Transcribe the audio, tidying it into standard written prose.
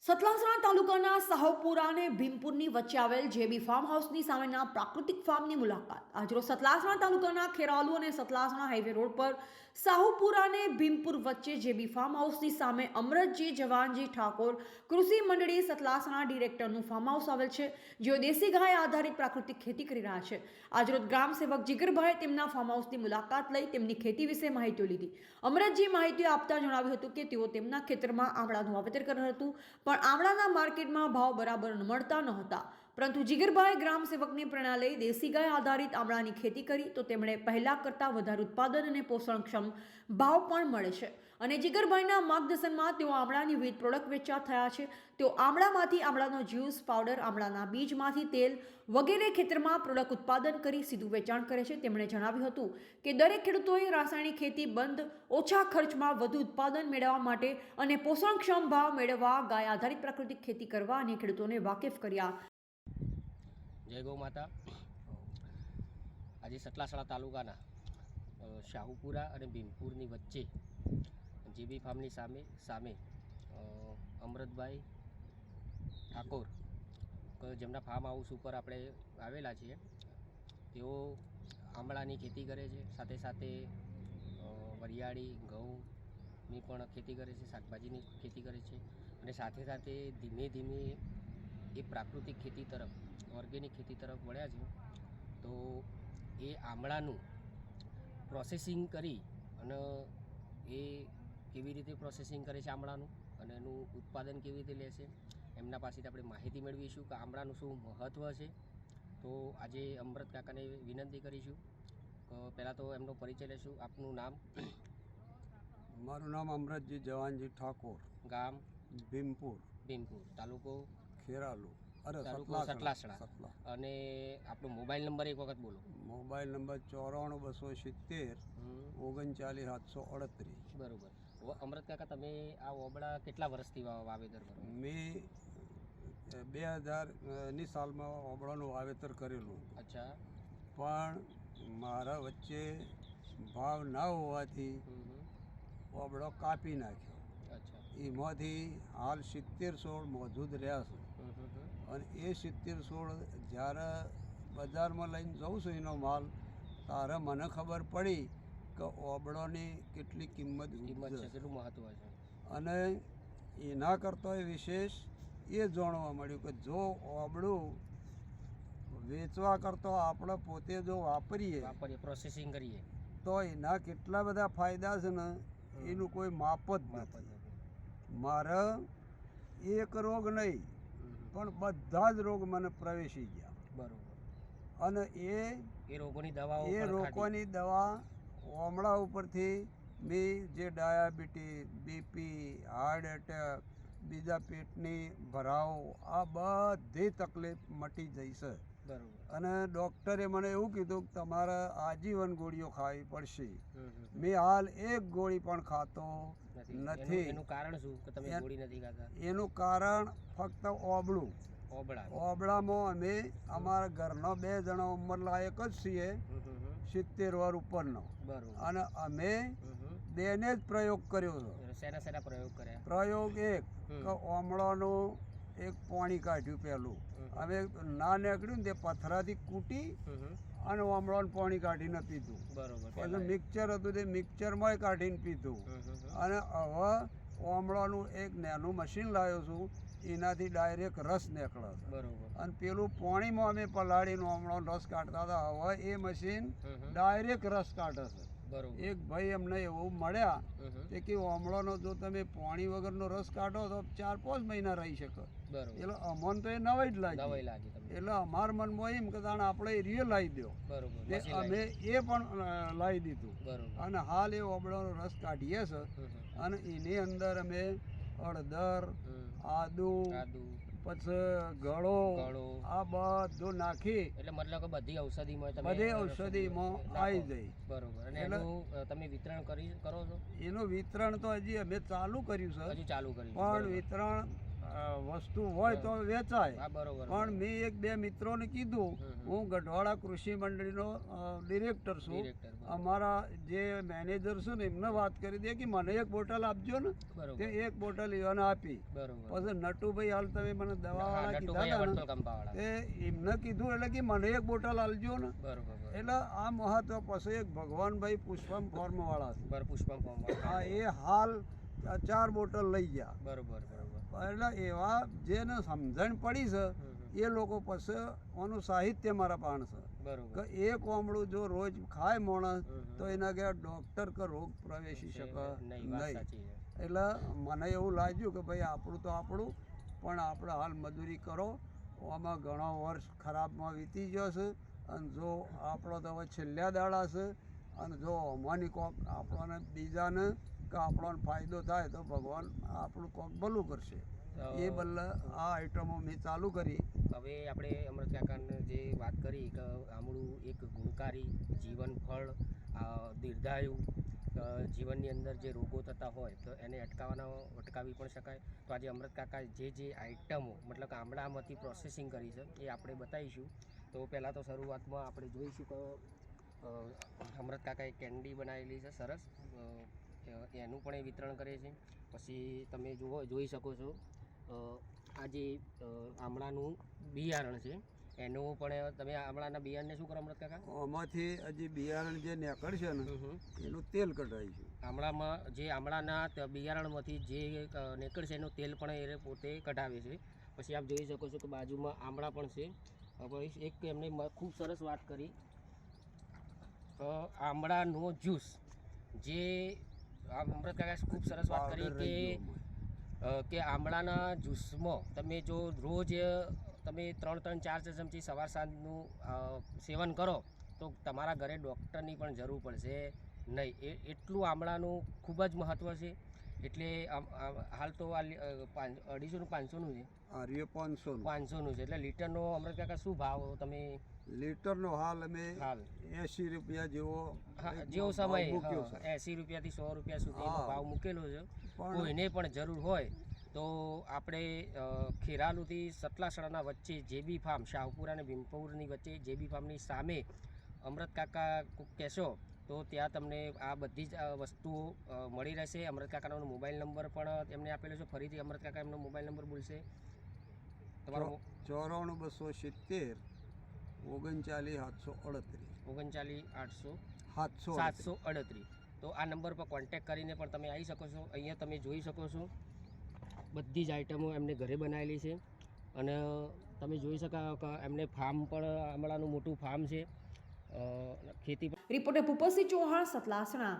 સતલાસણા તાલુકાના સાહોપુરા અને ભીમપુરની વચ્ચે આવેલ જેબી ફાર્મ હાઉસની સામેના પ્રાકૃતિક ફાર્મની મુલાકાત આજરોજ સતલાસણા તાલુકાના ખેરાલુ અને સતલાસણા હાઈવે રોડ પર સાહોપુરા અને ભીમપુર વચ્ચે જેબી ફાર્મ હાઉસની સામે અમરતજી જવાનજી ઠાકોર કૃષિ મંડળી સતલાસણા ડિરેક્ટરનું ફાર્મ હાઉસ આવેલ છે, જેઓ દેશી ગાય આધારિત પ્રાકૃતિક ખેતી કરી રહ્યા છે। આજરોજ ગ્રામ સેવક જીગરભાઈ તેમના ફાર્મ હાઉસની મુલાકાત લઈ તેમની ખેતી વિશે માહિતીઓ લીધી। અમરતજી માહિતી આપતા જણાવ્યું હતું કે તેઓ તેમના ખેતરમાં આમળાનું વાવેતર કર્યું હતું, પણ આમળાના માર્કેટમાં ભાવ બરાબર મળતા ન હતા, પરંતુ જીગરભાઈ ગ્રામ સેવકની પ્રેરણા લઈ દેશી ગાય આધારિત આમળાની ખેતી કરી તો તેમણે પહેલા કરતાં વધારે ઉત્પાદન અને પોષણક્ષમ ભાવ પણ મળે છે અને જીગરભાઈના માર્ગદર્શનમાં તેઓ આમળાની વિવિધ પ્રોડક્ટ વેચતા થયા છે। તેઓ આમળામાંથી આમળાનો જ્યુસ, પાવડર, આમળાના બીજમાંથી તેલ વગેરે ખેતરમાં પ્રોડક્ટ ઉત્પાદન કરી સીધું વેચાણ કરે છે। તેમણે જણાવ્યું હતું કે દરેક ખેડૂતોએ રાસાયણિક ખેતી બંધ, ઓછા ખર્ચમાં વધુ ઉત્પાદન મેળવવા માટે અને પોષણક્ષમ ભાવ મેળવવા ગાય આધારિત પ્રાકૃતિક ખેતી કરવા અને ખેડૂતોને વાકેફ કર્યા। જય ગૌ માતા। આજે સતલાસણા તાલુકાના શાહુપુરા અને ભીમપુરની વચ્ચે જેબી ફાર્મની સામે અમરતભાઈ ઠાકોર જેમના ફાર્મ હાઉસ ઉપર આપણે આવેલા છીએ, તેઓ આમળાની ખેતી કરે છે, સાથે સાથે વરિયાળી, ઘઉંની પણ ખેતી કરે છે, શાકભાજીની ખેતી કરે છે અને સાથે સાથે ધીમે ધીમે એ પ્રાકૃતિક ખેતી તરફ, ઓર્ગેનિક ખેતી તરફ વળ્યા છે। તો એ આમળાનું પ્રોસેસિંગ કરી અને એ કેવી રીતે પ્રોસેસિંગ કરે છે આમળાનું અને એનું ઉત્પાદન કેવી રીતે લે છે, એમના પાસેથી આપણે માહિતી મેળવીશું કે આમળાનું શું મહત્ત્વ છે। તો આજે અમરત કાકાને વિનંતી કરીશું કે પહેલાં તો એમનો પરિચય લેશું। આપનું નામ? મારું નામ અમરતજી જવાનજી ઠાકોર, ગામ? ભીમપુર, તાલુકો ખેરાલુ, તાલુકો સતલાસણા, અને આપણો મોબાઈલ નંબર એક વખત બોલો। Mobile number 94 270 39 738। બરાબર। અમરત કાકા, તમે આ ઓબળા કેટલા વર્ષથી વાવેતર કરો? મેં 2000ની સાલમાં ઓબળાનું વાવેતર કરેલું। અચ્છા। પણ મારા વચ્ચે ભાવ ના હોવાથી ઓબળો કાપી નાખ્યો। અચ્છા। એમાંથી હાલ 70 છોડ મોજૂદ રહ્યા છે અને એ 70 છોડ જ્યારે બજારમાં લઈને જઉં છું એનો માલ, ત્યારે મને ખબર પડી કે ઓબળોની કેટલી કિંમત છે, કેટલું મહત્ત્વ છે, અને એના કરતાં વિશેષ એ જાણવા મળ્યું કે જો ઓબળું વેચવા કરતાં આપણે પોતે જો વાપરીએ, પ્રોસેસિંગ કરીએ, તો એના કેટલા બધા ફાયદા છે ને એનું કોઈ માપ જ નથી। મારે એક રોગ નહીં પણ બધા જ રોગ મને પ્રવેશી ગયા। બરાબર। અને એ રોગોની દવા ઓમળા ઉપરથી મેં જે ડાયાબિટીસ, બીપી, હાર્ટ એટેક, બીજા પેટની ભરાવો, આ બધી તકલીફ મટી જઈ છે। અને ડૉક્ટરે મને એવું કીધું કે તમારે આજીવન ગોળીઓ ખાવી પડશે। મેં હાલ એક ગોળી પણ ખાતો નથી। એનું કારણ શું કે તમે ગોળી નથી ખાતા? એનું કારણ ફક્ત ઓબળામાં અમે અમારા ઘરના 2 જણા ઉંમરલાયક જ છીએ, 70 વર્ષ ઉપરનો, અને અમે બેને જ પ્રયોગ કર્યો છે। શેના પ્રયોગ કર્યા? પ્રયોગ એક કે ઓમળાનું એક પાણી કાઢ્યું પહેલું, અમે ના નીકળ્યું ને તે પથરાથી કૂટી અને ઓમળાનું પાણી કાઢીને પીધું। બરોબર। પછી મિક્સર હતું તે મિક્સરમાં કાઢીને પીધું, અને હવે ઓમળાનું એક નાનું મશીન લાવ્યો છું, એનાથી ડાયરેક્ટ રસ નીકળે છે। બરોબર। અને પેલું પાણીમાં અમે પલાળીને ઓમળાનો રસ કાઢતા હતા, હવે એ મશીન ડાયરેક્ટ રસ કાઢે છે। એક ભાઈ અમને એવું મળ્યા તે કે ઓમળાનો જો તમે પાણી વગરનો રસ કાઢો તો 4-5 મહિના રહી શકો। એટલે અમને તો એ નવાઈ જ લાગી, એટલે અમારા મનમાં એમ કે તાણે આપણે એ રિયલ લાવી દો, અમે એ પણ લાવી દીધું, અને હાલ એ ઓમળાનો રસ કાઢીએ છે। અને એની અંદર અમે હળદર, આદુ, પછી ગળો, આ બધું નાખી, એટલે મતલબ કે બધી ઔષધિમાં આવી જાય। બરોબર। અને એનું તમે વિતરણ કરો છો? એનું વિતરણ તો હજી અમે ચાલુ કર્યું છે, હજી ચાલુ કર્યું, પણ વિતરણ વસ્તુ હોય તો વેચાય. હા બરોબર. પણ મેં એક બે મિત્રોને કીધું, હું ગઢવાડા કૃષિ મંડળીનો ડિરેક્ટર છું. ડિરેક્ટર અમારા જે મેનેજર છે ને એમને વાત કરી દે કે મને એક બોટલ આપજો ને. બરોબર. તે એક બોટલ એને આપી. બરોબર. પછી નટુભાઈ હાલ તમે મને દવાવાળા હા, કીધા નટુભાઈ હતા વડતલ ને, કંપાવાળા. તે એમને કીધું એટલે કે મને એક બોટલ આલજો ને. બરોબર. એટલે આ મહત્વ. પછી એક ભગવાનભાઈ પુષ્પમ ફોર્મ વાળા છે. પુષ્પમ ફોર્મ. હા, એ હાલ 4 બોટલ લઈ ગયા. બરોબર. એટલે એવા જેને સમજણ પડી છે એ લોકો પછી આનું સાહિત્ય મારા પાસે છે બરોબર. કે એક ઓમળું જો રોજ ખાય માણસ તો એના ઘેર ડૉક્ટર કે રોગ પ્રવેશી શકે નહીં. એટલે મને એવું લાગ્યું કે ભાઈ આપણું તો આપણું, પણ આપણે હાલ મજૂરી કરો. આમાં ઘણો વર્ષ ખરાબમાં વીતી ગયો છે, અને જો આપણો તો હવે છેલ્લા દાડા છે, અને જો અમારી કોક આપણને બીજાને કે આપણને ફાયદો થાય તો ભગવાન આપણું કોક ભલું કરશે. એ બદલે આ આઈટમો મેં ચાલુ કરી. હવે આપણે અમૃત કાકાને જે વાત કરી કે આમળું એક ગુણકારી જીવન ફળ, દીર્ઘાયુ, જીવનની અંદર જે રોગો થતા હોય તો એને અટકાવી પણ શકાય. તો આજે અમૃત કાકા જે આઈટમો મતલબ કે આમળામાંથી પ્રોસેસિંગ કરી છે એ આપણે બતાવીશું. તો પહેલાં તો શરૂઆતમાં આપણે જોઈશું કે અમૃત કાકાએ કેન્ડી બનાવેલી છે સરસ, એનું પણ એ વિતરણ કરે છે. પછી તમે જોઈ શકો છો આ જે આમળાનું બિયારણ છે એનું પણ તમે આમળાના બિયારણને શું કરો અમૃત કાકા? આમાંથી હજી બિયારણ જે નીકળશે ને એનું તેલ કઢાવીશું. આમળાના બિયારણમાંથી જે નીકળશે એનું તેલ પણ એ પોતે કઢાવે છે. પછી આપ જોઈ શકો છો કે બાજુમાં આમળા પણ છે. હવે એક એમને ખૂબ સરસ વાત કરી આમળાનો જ્યુસ, જે અમૃત કાકાએ ખૂબ સરસ વાત કરી કે આમળાના જ્યુસમાં તમે જો રોજ તમે 3-4 ચમચી સવાર સાંજનું સેવન કરો તો તમારા ઘરે ડૉક્ટરની પણ જરૂર પડશે નહીં. એટલું આમળાનું ખૂબ જ મહત્ત્વ છે. એટલે હાલ તો આ 250 500નું છે. 500નું છે. એટલે લીટરનો અમૃત કાકા શું ભાવ તમે? લીટરનો હાલ અમે 80 રૂપિયા જેવો સમય મૂક્યો છે. 80 રૂપિયાથી 100 રૂપિયા સુધીનો ભાવ મૂકેલો છે. કોઈને પણ જરૂર હોય તો આપણે ખેરાલુથી સતલાસણાના વચ્ચે જેબી ફાર્મ, શાહપુરા અને ભીમપુરની વચ્ચે જેબી ફાર્મની સામે અમૃત કાકા કહેશો તો ત્યાં તમને આ બધી જ વસ્તુઓ મળી રહેશે. અમૃત કાકાનો મોબાઈલ નંબર પણ એમને આપેલો છે. ફરીથી અમૃત કાકા એમનો મોબાઈલ નંબર બોલશે તમારો? 94 270 39 738. તો આ નંબર પર કોન્ટેક્ટ કરીને પણ તમે આવી શકો છો. અહીંયા તમે જોઈ શકો છો બધી જ આઈટમો એમને ઘરે બનાવેલી છે. અને તમે જોઈ શકો કે એમને ફાર્મ પણ આમળાનું મોટું ફાર્મ છે, ખેતી. રિપોર્ટર ભૂપતસિંહ ચૌહાણ, સતલાસણા.